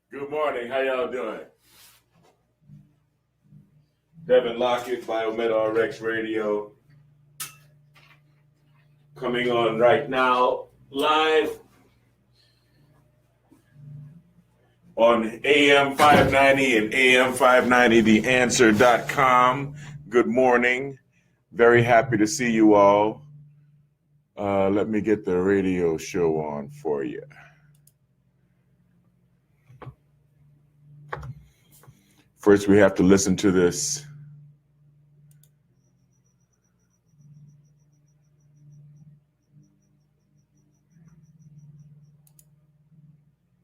Good morning. How y'all doing? Devin Lockett, Biomed RX Radio, coming on right now, live on AM 590 and AM 590theanswer.com. Good morning. Very happy to see you all. Let me get the radio show on for you. First, we have to listen to this.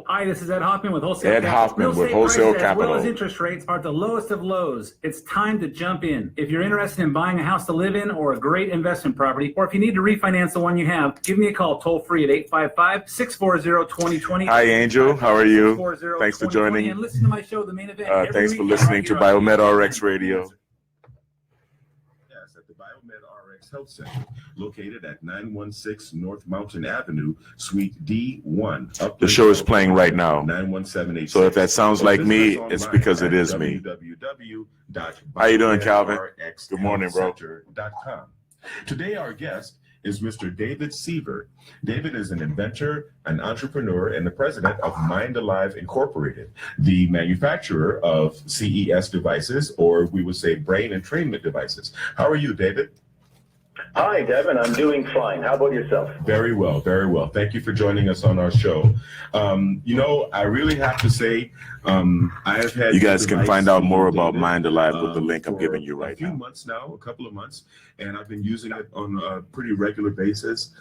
Hi, this is Ed Hoffman with Wholesale Ed Capital. Hoffman with Wholesale Capital. As well Capital. as interest rates are at the lowest of lows. It's time to jump in. If you're interested in buying a house to live in or a great investment property, or if you need to refinance the one you have, give me a call toll free at 855-640-2020. Hi, Angel. How are you? Thanks for joining. And listen to my show, The Main Event. Thanks for listening to Biomed RX Radio. At the Biomed RX Health Center, located at 916 North Mountain Avenue, Suite D1. The show is playing right now. 91786. So if that sounds like me, it's because it is me. How you doing, Calvin? Good morning, bro. Today, our guest is Mr. David Seaver. David is an inventor, an entrepreneur, and the president of Mind Alive Incorporated, the manufacturer of CES devices, or we would say brain entrainment devices. How are you, David? Hi, Devin. I'm doing fine. How about yourself? Very well, very well. Thank you for joining us on our show. I really have to say, I have had. You guys can find out more about Mind Alive with the link I'm giving you right now. A few months now, a couple of months, and I've been using it on a pretty regular basis.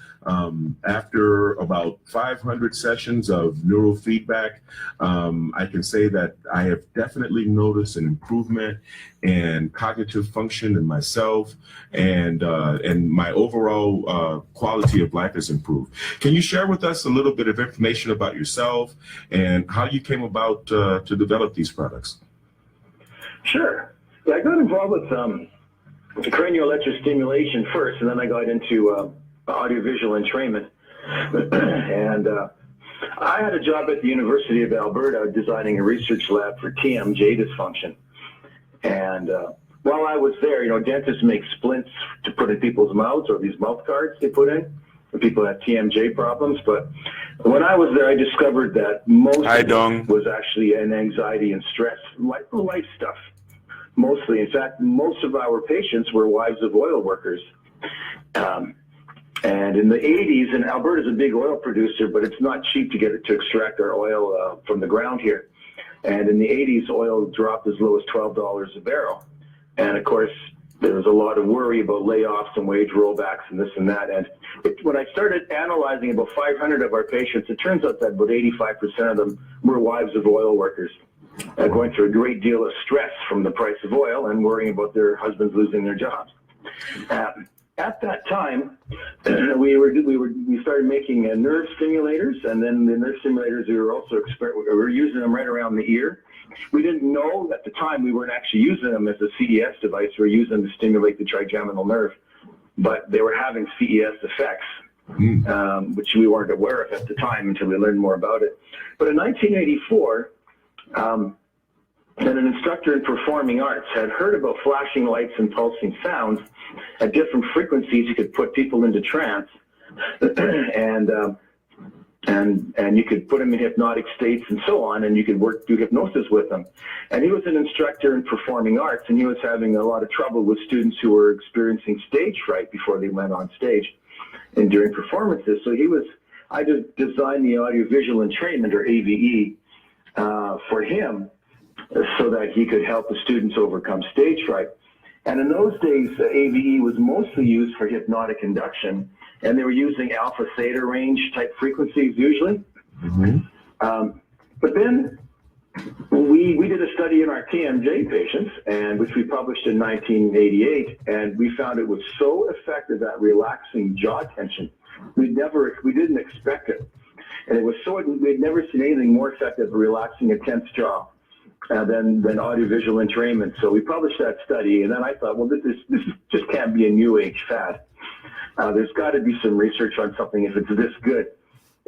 After about 500 sessions of neurofeedback, I can say that I have definitely noticed an improvement in cognitive function in myself, and my overall quality of life has improved. Can you share with us a little bit of information about yourself and how you came about to develop these products? Sure. Yeah, I got involved with cranial electrostimulation first, and then I got into audiovisual entrainment. And I had a job at the University of Alberta designing a research lab for TMJ dysfunction. And while I was there, dentists make splints to put in people's mouths, or these mouth guards they put in when people have TMJ problems. But when I was there, I discovered that most of it was actually an anxiety and stress, life stuff, mostly. In fact, most of our patients were wives of oil workers. And in the 80s, and Alberta's a big oil producer, but it's not cheap to extract our oil from the ground here. And in the 80s, oil dropped as low as $12 a barrel. And of course, there was a lot of worry about layoffs and wage rollbacks and this and that. And when I started analyzing about 500 of our patients, it turns out that about 85% of them were wives of oil workers, going through a great deal of stress from the price of oil and worrying about their husbands losing their jobs. At that time, we started making nerve stimulators, and then the nerve stimulators we were using them right around the ear. We didn't know at the time we weren't actually using them as a CES device. We were using them to stimulate the trigeminal nerve, but they were having CES effects, which we weren't aware of at the time until we learned more about it. But in 1984, and an instructor in performing arts had heard about flashing lights and pulsing sounds at different frequencies. You could put people into trance, and you could put them in hypnotic states and so on, and you could do hypnosis with them. And he was an instructor in performing arts, and he was having a lot of trouble with students who were experiencing stage fright before they went on stage and during performances. So I just designed the audiovisual entrainment, or AVE, for him, so that he could help the students overcome stage fright. And in those days, AVE was mostly used for hypnotic induction, and they were using alpha theta range type frequencies usually. But then we did a study in our TMJ patients, and which we published in 1988, and we found it was so effective at relaxing jaw tension. We didn't expect it. And it was we'd never seen anything more effective at relaxing a tense jaw than audiovisual entrainment. So we published that study, and then I thought, well, this just can't be a new age fad. There's got to be some research on something if it's this good.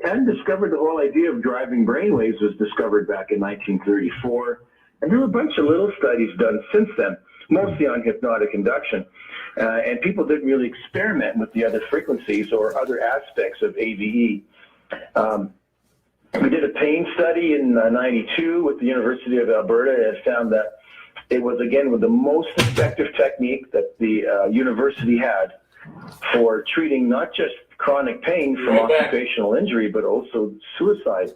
hadn't discovered the whole idea of driving brainwaves was discovered back in 1934. And there were a bunch of little studies done since then, mostly on hypnotic induction. And people didn't really experiment with the other frequencies or other aspects of AVE. We did a pain study in 92 with the University of Alberta and found that it was, again, with the most effective technique that the university had for treating not just chronic pain from occupational injury, but also suicide.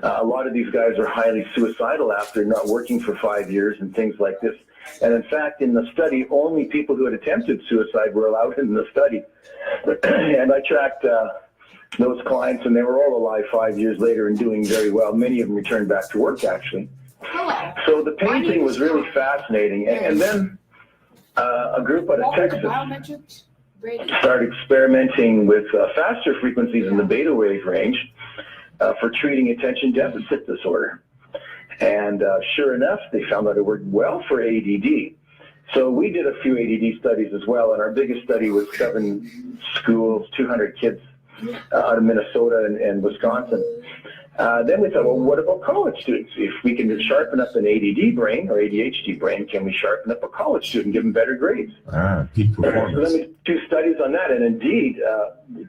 A lot of these guys are highly suicidal after not working for 5 years and things like this. And in fact, in the study, only people who had attempted suicide were allowed in the study. And I tracked those clients, and they were all alive 5 years later and doing very well. Many of them returned back to work, actually. Hello. So the pain thing was really fascinating. And then a group out of Texas started experimenting with faster frequencies in the beta wave range for treating attention deficit disorder. And sure enough, they found that it worked well for ADD. So we did a few ADD studies as well, and our biggest study was 7 schools, 200 kids out of Minnesota and Wisconsin. Then we thought, well, what about college students? If we can sharpen up an ADD brain or ADHD brain, can we sharpen up a college student, give them better grades? Peak So performance. then we do studies on that, and indeed,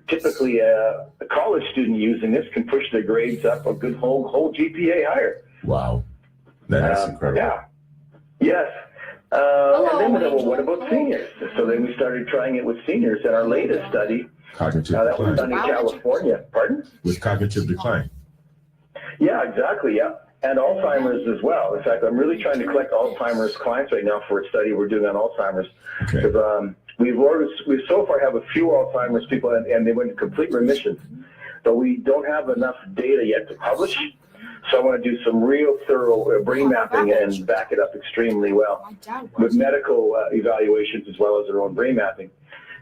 typically a college student using this can push their grades up a good whole GPA higher. Wow. That is incredible. Yeah. Yes. And then we thought, well, what about seniors? So then we started trying it with seniors in our latest study. Cognitive That was decline. done in California. Pardon? With cognitive decline. Yeah, exactly. Yeah. And Alzheimer's as well. In fact, I'm really trying to collect Alzheimer's clients right now for a study we're doing on Alzheimer's. Okay. Because we so far have a few Alzheimer's people, and they went into complete remission. But we don't have enough data yet to publish. So I want to do some real thorough brain mapping and back it up extremely well with medical evaluations as well as their own brain mapping.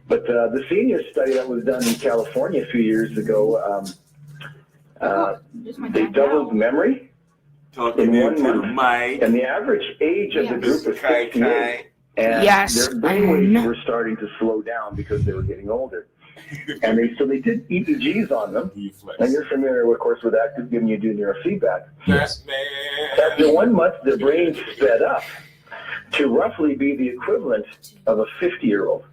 But the senior study that was done in California a few years ago, they doubled memory Talking in 1 into the month, mic. and the average age of the group was Kai 68. Kai. And Yes, their brainwaves were starting to slow down because they were getting older. And so they did EEGs on them. You flex. And you're familiar, of course, with that, giving you do neurofeedback. Yes, man. After 1 month, their brain sped up to roughly be the equivalent of a 50-year-old.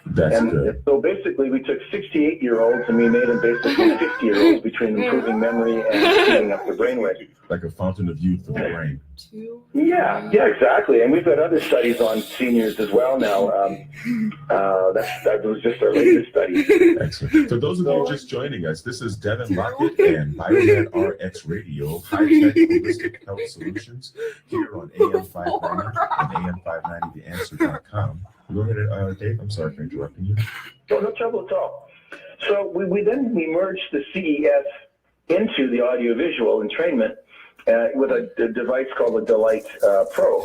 That's And good. so basically, we took 68-year-olds and we made them basically 50-year-olds between improving memory and speeding up their brainwaves. Like a fountain of youth for the brain. Yeah, exactly. And we've got other studies on seniors as well now. That was just our latest study. Excellent. For those of you just joining us, this is Devin Lockett and Biomed RX Radio, high-tech holistic health solutions here on AM 590 and AM590theanswer.com. Go ahead, Dave. I'm sorry for interrupting you. No trouble at all. So we merged the CES into the audiovisual entrainment with a device called the Delight Pro.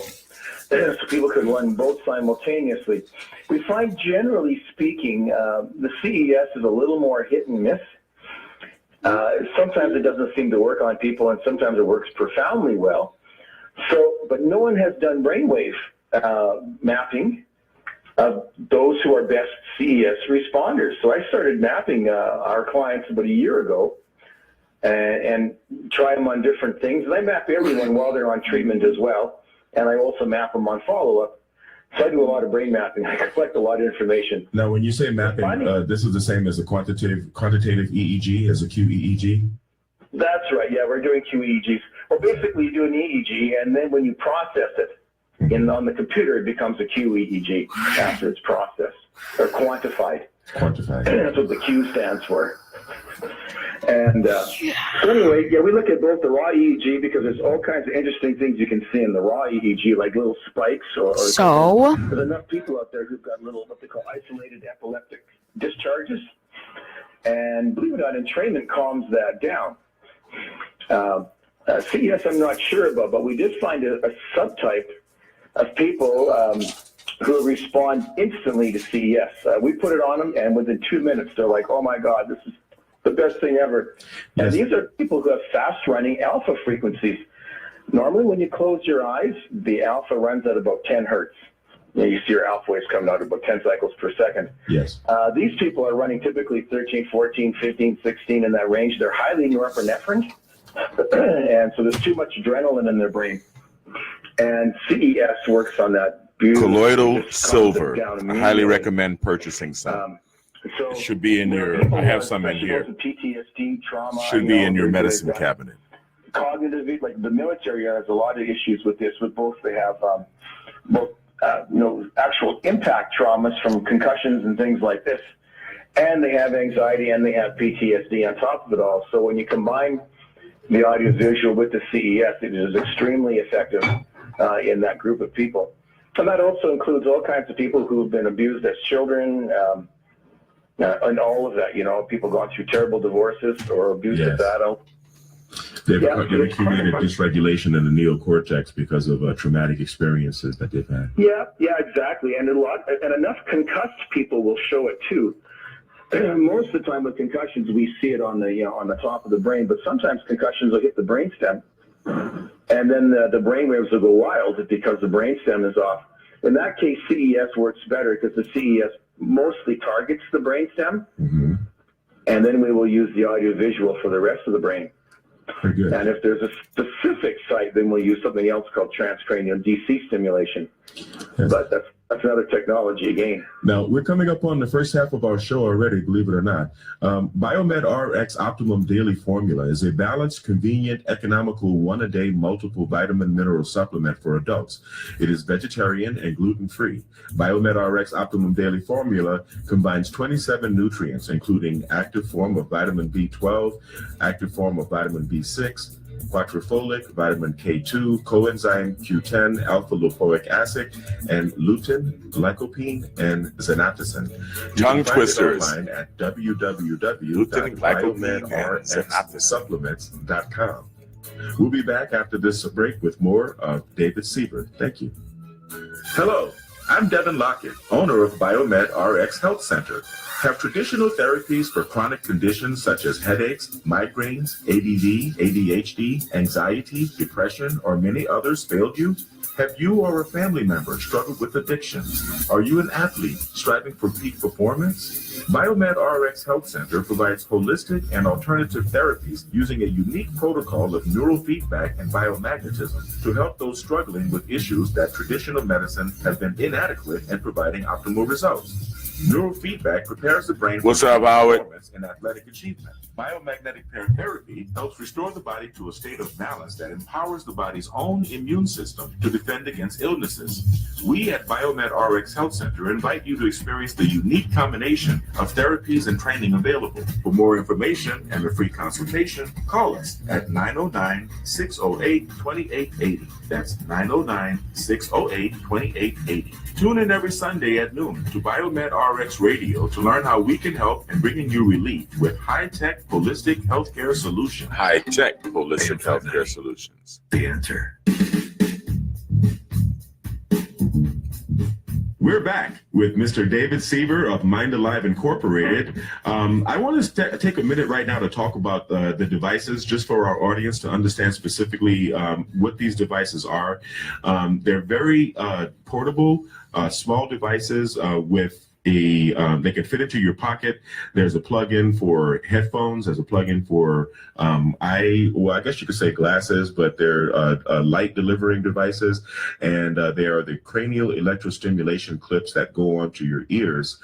So people can run both simultaneously. We find, generally speaking, the CES is a little more hit and miss. Sometimes it doesn't seem to work on people, and sometimes it works profoundly well. But no one has done brainwave mapping of those who are best CES responders. So I started mapping our clients about a year ago and try them on different things. And I map everyone while they're on treatment as well. And I also map them on follow-up. So I do a lot of brain mapping. I collect a lot of information. Now, when you say mapping, this is the same as a quantitative EEG, as a QEEG? That's right. Yeah, we're doing QEEGs. Well, basically, you do an EEG, and then when you process it on the computer, it becomes a QEEG after it's processed or quantified. Quantified. That's what the Q stands for. And so anyway, we look at both the raw EEG because there's all kinds of interesting things you can see in the raw EEG, like little spikes or So? there's enough people out there who've got little what they call isolated epileptic discharges. And believe it or not, entrainment calms that down. CES I'm not sure about, but we did find a subtype of people who respond instantly to CES. We put it on them, and within 2 minutes, they're like, oh my God, this is the best thing ever. Yes. And these are people who have fast-running alpha frequencies. Normally, when you close your eyes, the alpha runs at about 10 hertz. you see your alpha waves coming out at about 10 cycles per second. Yes. These people are running typically 13, 14, 15, 16 in that range. They're highly norepinephrine, and so there's too much adrenaline in their brain. And CES works on that beautiful Colloidal silver. down I immediately. highly recommend purchasing some. So It should be in there are your, people I who have are some in here. specialists in PTSD, trauma. Should be in your there's medicine that. cabinet. Cognitive, like the military has a lot of issues with this. With both, they have actual impact traumas from concussions and things like this, and they have anxiety and they have PTSD on top of it all. So when you combine the audiovisual with the CES, it is extremely effective in that group of people. And that also includes all kinds of people who have been abused as children, and all of that, people going through terrible divorces or abuse as adults. They've accumulated dysregulation in the neocortex because of traumatic experiences that they've had. Yeah, exactly. And enough concussed people will show it too. Most of the time with concussions, we see it on the top of the brain, but sometimes concussions will hit the brainstem, and then the brain waves will go wild because the brainstem is off. In that case, CES works better because the CES mostly targets the brainstem, and then we will use the audiovisual for the rest of the brain. Very good. And if there's a specific site, then we'll use something else called transcranial DC stimulation. Yes. But that's another technology again. Now, we're coming up on the first half of our show already, believe it or not. Biomed RX Optimum Daily Formula is a balanced, convenient, economical, one-a-day multiple vitamin mineral supplement for adults. It is vegetarian and gluten-free. Biomed RX Optimum Daily Formula combines 27 nutrients, including active form of vitamin B12, active form of vitamin B6, quadrafolic, vitamin K2, coenzyme Q10, alpha-lipoic acid, and lutein, lycopene, and zenaptacin. Tongue twisters. Online at Lutein, lycopene, and www.biomedrxsupplements.com. We'll be back after this break with more of David Sieber. Thank you. Hello, I'm Devin Lockett, owner of Biomed RX Health Center. Have traditional therapies for chronic conditions such as headaches, migraines, ADD, ADHD, anxiety, depression, or many others failed you? Have you or a family member struggled with addiction? Are you an athlete striving for peak performance? Biomed RX Health Center provides holistic and alternative therapies using a unique protocol of neural feedback and biomagnetism to help those struggling with issues that traditional medicine has been inadequate at providing optimal results. Neurofeedback prepares the brain What's for up, Howard? performance and athletic achievement. Biomagnetic pair therapy helps restore the body to a state of balance that empowers the body's own immune system to defend against illnesses. We at Biomed RX Health Center invite you to experience the unique combination of therapies and training available. For more information and a free consultation, call us at 909-608-2880. That's 909-608-2880. Tune in every Sunday at noon to Biomed RX Radio to learn how we can help in bringing you relief with high-tech holistic healthcare solutions. High-tech holistic healthcare solutions. The answer. We're back with Mr. David Sieber of Mind Alive Incorporated. I want to take a minute right now to talk about the devices, just for our audience to understand specifically what these devices are. They're very portable, small devices with they can fit into your pocket. There's a plug-in for headphones. There's a plug-in for I guess you could say glasses, but they're light delivering devices, and they are the cranial electrostimulation clips that go onto your ears.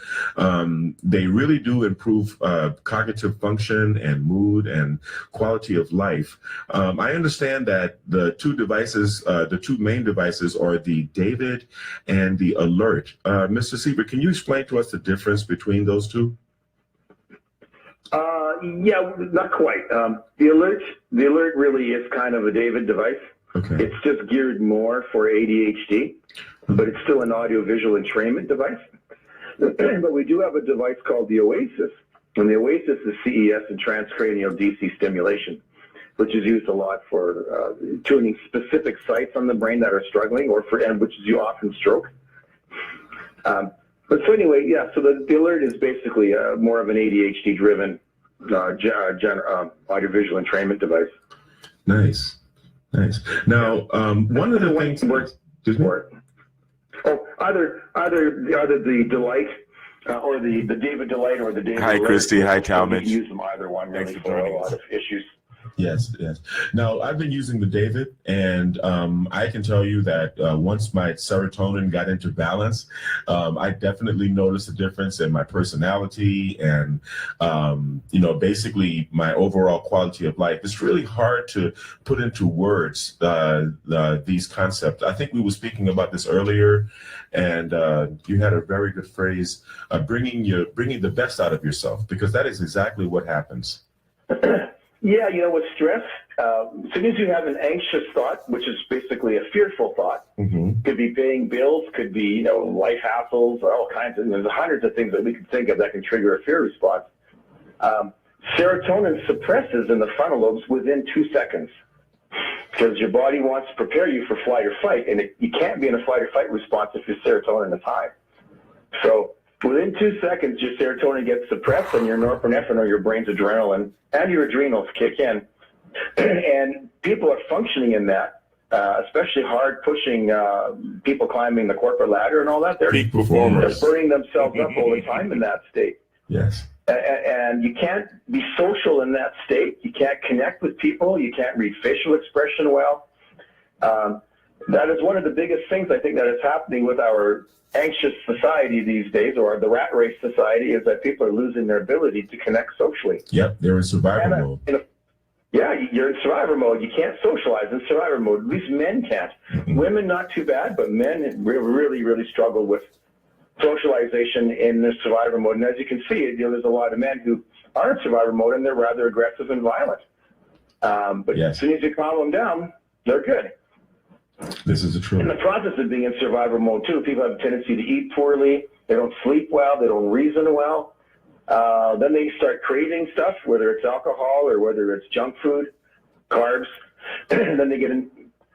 They really do improve cognitive function and mood and quality of life. I understand that the two main devices are the David and the Alert. Mr. Sieber, can you explain to us the difference between those two? Yeah, not quite. The alert really is kind of a David device. Okay. It's just geared more for ADHD, but it's still an audio-visual entrainment device. But we do have a device called the Oasis, and the Oasis is CES and transcranial DC stimulation, which is used a lot for tuning specific sites on the brain that are struggling, and which is you often stroke. But so anyway, yeah, so the Alert is basically more of an ADHD-driven audiovisual entrainment device. Nice. Now, one of the things... Oh, either the Delight or the David Delight or the David. Hi, Alert. Christy. Hi, You Talmadge. can use them either one Thanks really for for joining a lot us. of issues. Yes, yes. Now, I've been using the David, and I can tell you that once my serotonin got into balance, I definitely noticed a difference in my personality and, basically my overall quality of life. It's really hard to put into words these concepts. I think we were speaking about this earlier, and you had a very good phrase, bringing the best out of yourself, because that is exactly what happens. Yeah, with stress, as soon as you have an anxious thought, which is basically a fearful thought, could be paying bills, could be, life hassles, all kinds of, there's hundreds of things that we can think of that can trigger a fear response. Serotonin suppresses in the frontal lobes within 2 seconds because your body wants to prepare you for flight or fight, and you can't be in a flight or fight response if your serotonin is high. So within 2 seconds, your serotonin gets suppressed and your norepinephrine, or your brain's adrenaline, and your adrenals kick in. And people are functioning in that, especially hard pushing people climbing the corporate ladder and all that. They're Peak performers. burning themselves up all the time in that state. Yes. And you can't be social in that state. You can't connect with people. You can't read facial expression well. That is one of the biggest things I think that is happening with our anxious society these days, or the rat race society, is that people are losing their ability to connect socially. Yep, they're in survival mode. Yeah, you're in survivor mode. You can't socialize in survivor mode. At least men can't. Women, not too bad, but men really, really struggle with socialization in the survivor mode. And as you can see, there's a lot of men who are in survivor mode, and they're rather aggressive and violent. But Yes. as soon as you calm them down, they're good. This is the truth. In the process of being in survivor mode, too, people have a tendency to eat poorly. They don't sleep well. They don't reason well. Then they start craving stuff, whether it's alcohol or whether it's junk food, carbs. And then they get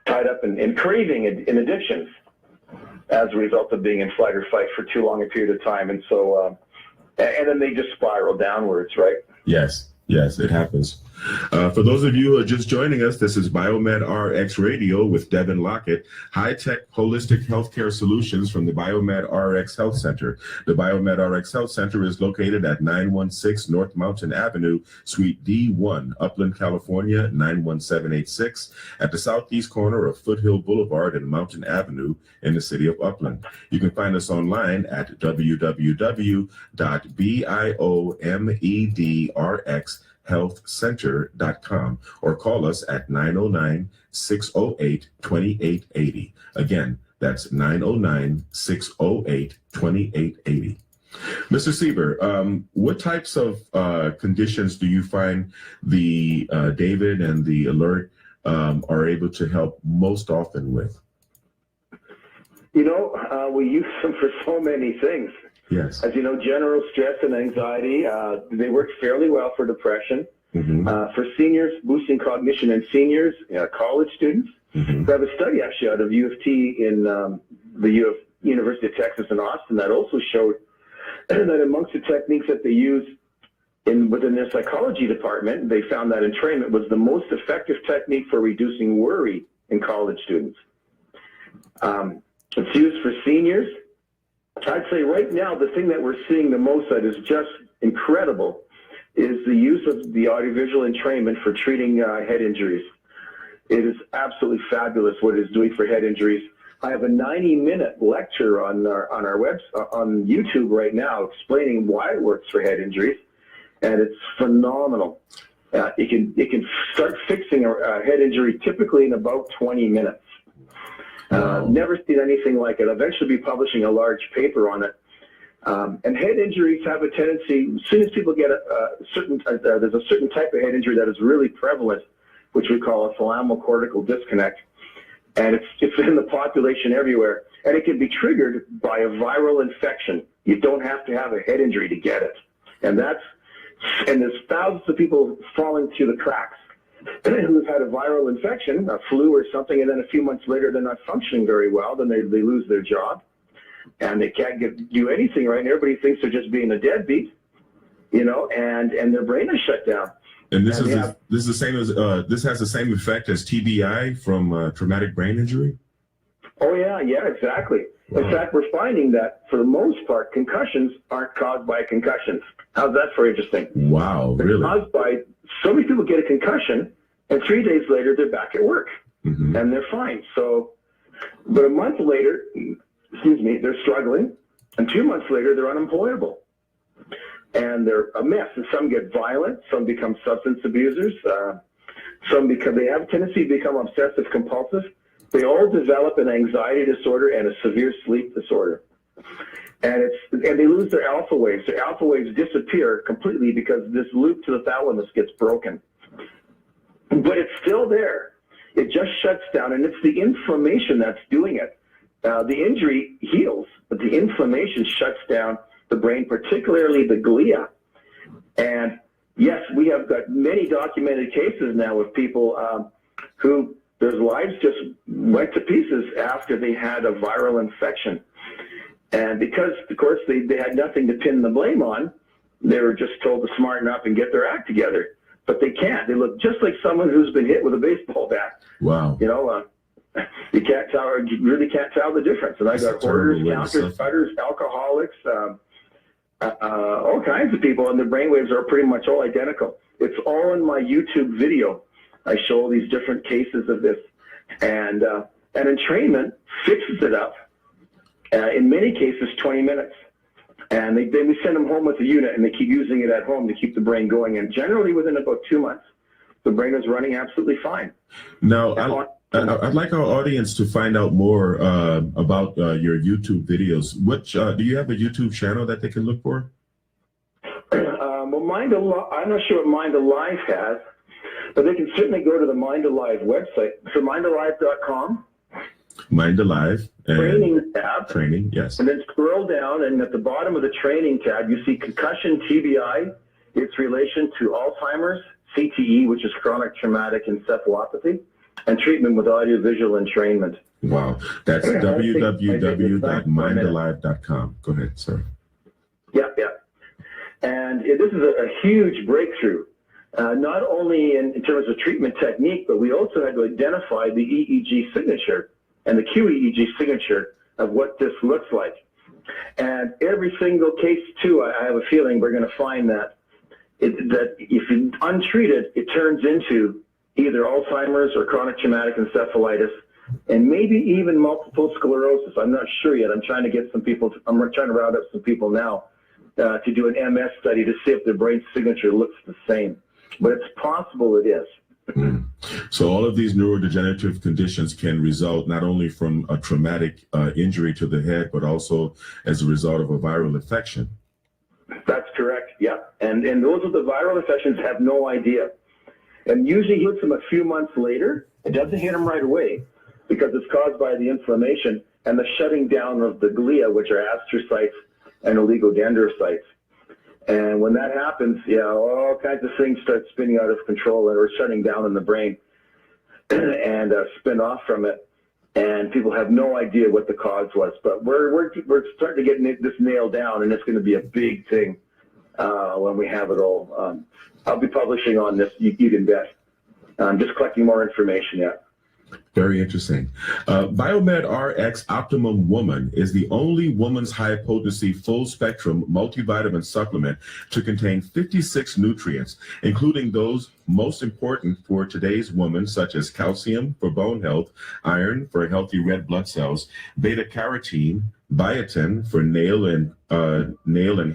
tied up in craving in addictions as a result of being in flight or fight for too long a period of time. And so, and then they just spiral downwards, right? Yes, it happens. For those of you who are just joining us, this is Biomed RX Radio with Devin Lockett, high-tech holistic healthcare solutions from the Biomed RX Health Center. The Biomed RX Health Center is located at 916 North Mountain Avenue, Suite D1, Upland, California, 91786, at the southeast corner of Foothill Boulevard and Mountain Avenue in the city of Upland. You can find us online at www.biomedrxhealthcenter.com or call us at 909-608-2880. Again, that's 909-608-2880. Mr. Sieber, what types of conditions do you find the David and the Alert are able to help most often with? We use them for so many things. Yes. As you know, general stress and anxiety, they work fairly well for depression. For seniors, boosting cognition in seniors, college students. We have a study actually out of U of T in the University of Texas in Austin that also showed that amongst the techniques that they use within their psychology department, they found that entrainment was the most effective technique for reducing worry in college students. It's used for seniors. I'd say right now, the thing that we're seeing the most that is just incredible is the use of the audiovisual entrainment for treating head injuries. It is absolutely fabulous what it's doing for head injuries. I have a 90-minute lecture on our website, on YouTube right now, explaining why it works for head injuries, and it's phenomenal. It can start fixing a head injury typically in about 20 minutes. Never seen anything like it. I'll eventually be publishing a large paper on it. And head injuries have a tendency, as soon as people get there's a certain type of head injury that is really prevalent, which we call a thalamocortical disconnect. And it's in the population everywhere. And it can be triggered by a viral infection. You don't have to have a head injury to get it. And there's thousands of people falling through the cracks who've had a viral infection, a flu or something, and then a few months later they're not functioning very well, then they lose their job, and they can't do anything right, and everybody thinks they're just being a deadbeat, and their brain is shut down. And this has the same effect as TBI from traumatic brain injury? Oh, yeah, exactly. Wow. In fact, we're finding that for the most part, concussions aren't caused by concussions. How's that for interesting? Wow, They're really? caused by, so many people get a concussion, and 3 days later, they're back at work, Mhm. and they're fine. So, but a month later, they're struggling, and 2 months later, they're unemployable. And they're a mess. And some get violent, some become substance abusers, they have a tendency to become obsessive compulsive. They all develop an anxiety disorder and a severe sleep disorder. And they lose their alpha waves. Their alpha waves disappear completely because this loop to the thalamus gets broken. But it's still there. It just shuts down, and it's the inflammation that's doing it. The injury heals, but the inflammation shuts down the brain, particularly the glia. And yes, we have got many documented cases now of people who their lives just went to pieces after they had a viral infection. And because, of course, they had nothing to pin the blame on, they were just told to smarten up and get their act together. But they can't. They look just like someone who's been hit with a baseball bat. Wow. You know, you can't tell, you really can't tell the difference. And I got hoarders, counters, cutters, alcoholics, all kinds of people, and the brainwaves are pretty much all identical. It's all in my YouTube video. I show these different cases of this, and entrainment fixes it up. In many cases, 20 minutes. And then we send them home with the unit, and they keep using it at home to keep the brain going. And generally, within about 2 months, the brain is running absolutely fine. Now, I'd like our audience to find out more about your YouTube videos. Do you have a YouTube channel that they can look for? Well, I'm not sure what Mind Alive has, but they can certainly go to the Mind Alive website. So mindalive.com. Mind Alive. Training tab. Training, yes. And then scroll down, and at the bottom of the training tab, you see concussion, TBI, its relation to Alzheimer's, CTE, which is chronic traumatic encephalopathy, and treatment with audiovisual entrainment. Wow. That's www.mindalive.com. Go ahead, sir. Yeah. And this is a huge breakthrough, not only in terms of treatment technique, but we also had to identify the EEG signature and the QEEG signature of what this looks like. And every single case, too, I have a feeling we're going to find that if untreated, it turns into either Alzheimer's or chronic traumatic encephalitis, and maybe even multiple sclerosis. I'm not sure yet. I'm trying to get some people. I'm trying to round up some people now to do an MS study to see if their brain signature looks the same. But it's possible it is. Mm. So all of these neurodegenerative conditions can result not only from a traumatic injury to the head, but also as a result of a viral infection. That's correct. Yeah. And those with the viral infections have no idea. And usually hits them a few months later. It doesn't hit them right away because it's caused by the inflammation and the shutting down of the glia, which are astrocytes and oligodendrocytes. And when that happens, all kinds of things start spinning out of control and are shutting down in the brain and spin off from it. And people have no idea what the cause was. But we're starting to get this nailed down, and it's going to be a big thing when we have it all. I'll be publishing on this, you can bet. I'm just collecting more information yet. Very interesting. Biomed RX Optimum Woman is the only woman's high potency full spectrum multivitamin supplement to contain 56 nutrients, including those most important for today's woman, such as calcium for bone health, iron for healthy red blood cells, beta carotene, biotin for nail and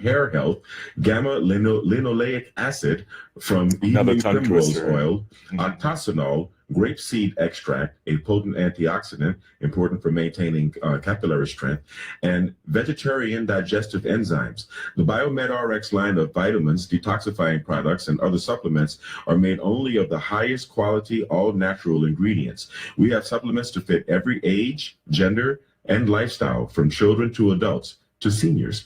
hair health, gamma linoleic acid from Another evening tongue primrose twister. oil, octosanol, grapeseed extract, a potent antioxidant important for maintaining capillary strength, and vegetarian digestive enzymes. The Biomed RX line of vitamins, detoxifying products, and other supplements are made only of the highest quality, all-natural ingredients. We have supplements to fit every age, gender, and lifestyle, from children to adults to seniors.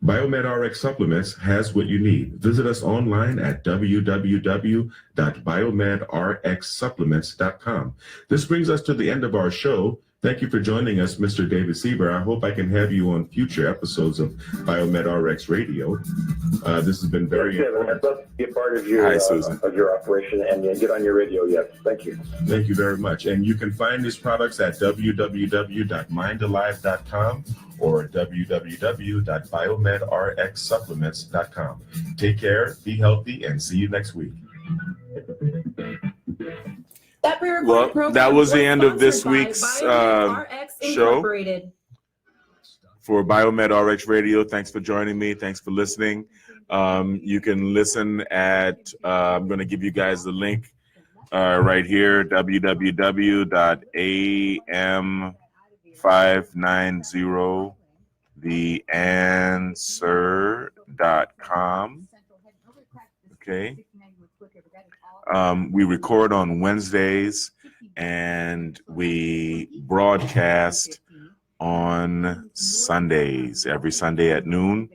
Biomed RX Supplements has what you need. Visit us online at www.biomedrxsupplements.com. This brings us to the end of our show. Thank you for joining us, Mr. David Sieber. I hope I can have you on future episodes of Biomed RX Radio. This has been very I'd love to be a part of your Hi, Susan. operation and get on your radio. Yes, thank you. Thank you very much. And you can find these products at www.mindalive.com or www.biomedrxsupplements.com. Take care, be healthy, and see you next week. Well, that was the end of this week's show for Biomed RX Radio. Thanks for joining me. Thanks for listening. You can listen at, I'm going to give you guys the link right here, www.am590theanswer.com. Okay. We record on Wednesdays and we broadcast on Sundays, every Sunday at noon.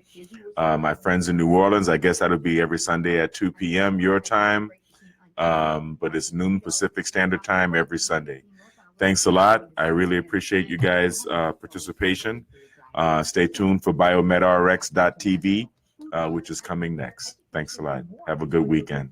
My friends in New Orleans, I guess that'll be every Sunday at 2 p.m. your time, but it's noon Pacific Standard Time every Sunday. Thanks a lot. I really appreciate you guys' participation. Stay tuned for biomedrx.tv, which is coming next. Thanks a lot. Have a good weekend.